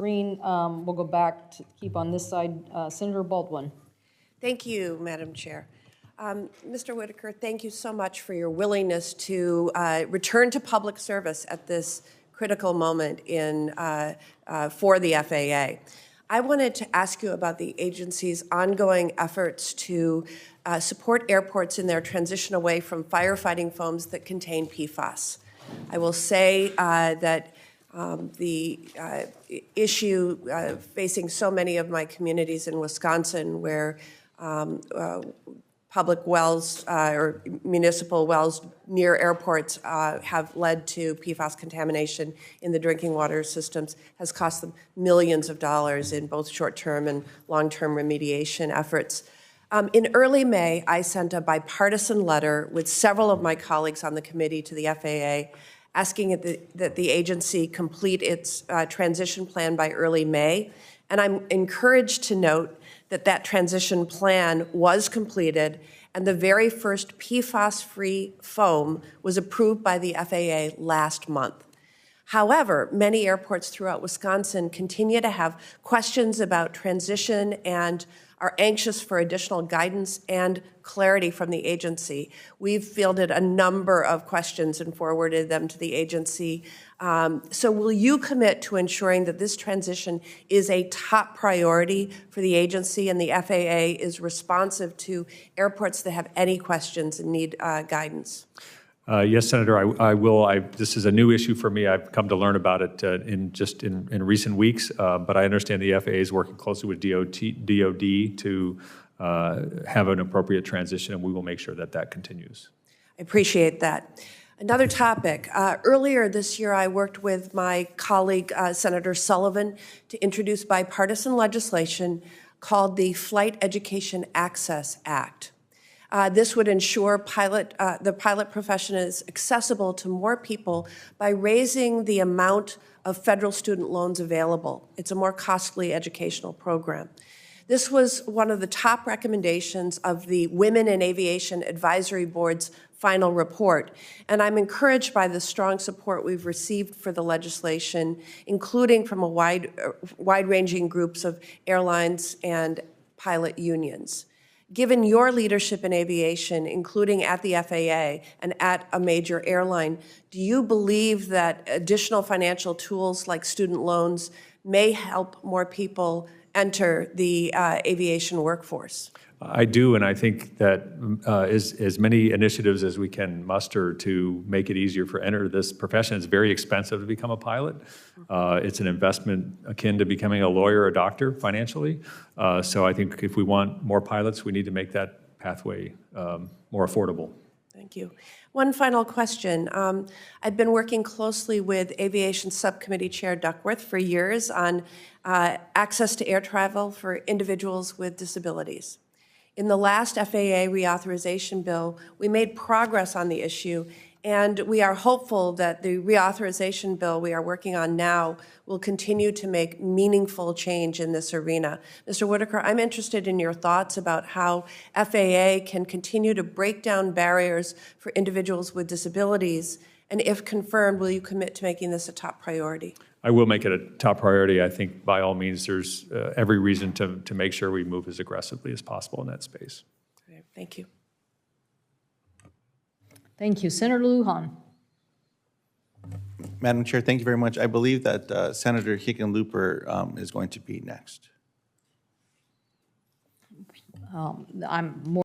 Green, we'll go back to keep on this side. Senator Baldwin. Thank you, Madam Chair. Mr. Whitaker, thank you so much for your willingness to return to public service at this critical moment for the FAA. I wanted to ask you about the agency's ongoing efforts to support airports in their transition away from firefighting foams that contain PFAS. I will say that the issue facing so many of my communities in Wisconsin, where public wells or municipal wells near airports have led to PFAS contamination in the drinking water systems, has cost them millions of dollars in both short-term and long-term remediation efforts. In early May, I sent a bipartisan letter with several of my colleagues on the committee to the FAA asking that the agency complete its transition plan by early May. And I'm encouraged to note that that transition plan was completed and the very first PFAS-free foam was approved by the FAA last month. However, many airports throughout Wisconsin continue to have questions about transition and are anxious for additional guidance and clarity from the agency. We've fielded a number of questions and forwarded them to the agency. So will you commit to ensuring that this transition is a top priority for the agency and the FAA is responsive to airports that have any questions and need guidance? Yes, Senator, I will. This is a new issue for me. I've come to learn about it in recent weeks, but I understand the FAA is working closely with DOD to have an appropriate transition, and we will make sure that that continues. I appreciate that. Another topic. Earlier this year, I worked with my colleague, Senator Sullivan, to introduce bipartisan legislation called the Flight Education Access Act. This would ensure the pilot profession is accessible to more people by raising the amount of federal student loans available. It's a more costly educational program. This was one of the top recommendations of the Women in Aviation Advisory Board's final report, and I'm encouraged by the strong support we've received for the legislation, including from a wide-ranging groups of airlines and pilot unions. Given your leadership in aviation, including at the FAA and at a major airline, do you believe that additional financial tools like student loans may help more people enter the aviation workforce? I do, and I think that as many initiatives as we can muster to make it easier for enter this profession. It's very expensive to become a pilot. It's an investment akin to becoming a lawyer or a doctor financially. So I think if we want more pilots, we need to make that pathway more affordable. Thank you. One final question. I've been working closely with Aviation Subcommittee Chair Duckworth for years on access to air travel for individuals with disabilities. In the last FAA reauthorization bill, we made progress on the issue, and we are hopeful that the reauthorization bill we are working on now will continue to make meaningful change in this arena. Mr. Whitaker, I'm interested in your thoughts about how FAA can continue to break down barriers for individuals with disabilities, and if confirmed, will you commit to making this a top priority? I will make it a top priority. I think by all means there's every reason to make sure we move as aggressively as possible in that space. Okay, thank you. Thank you. Senator Lujan. Madam Chair, thank you very much. I believe that Senator Hickenlooper is going to be next. I'm more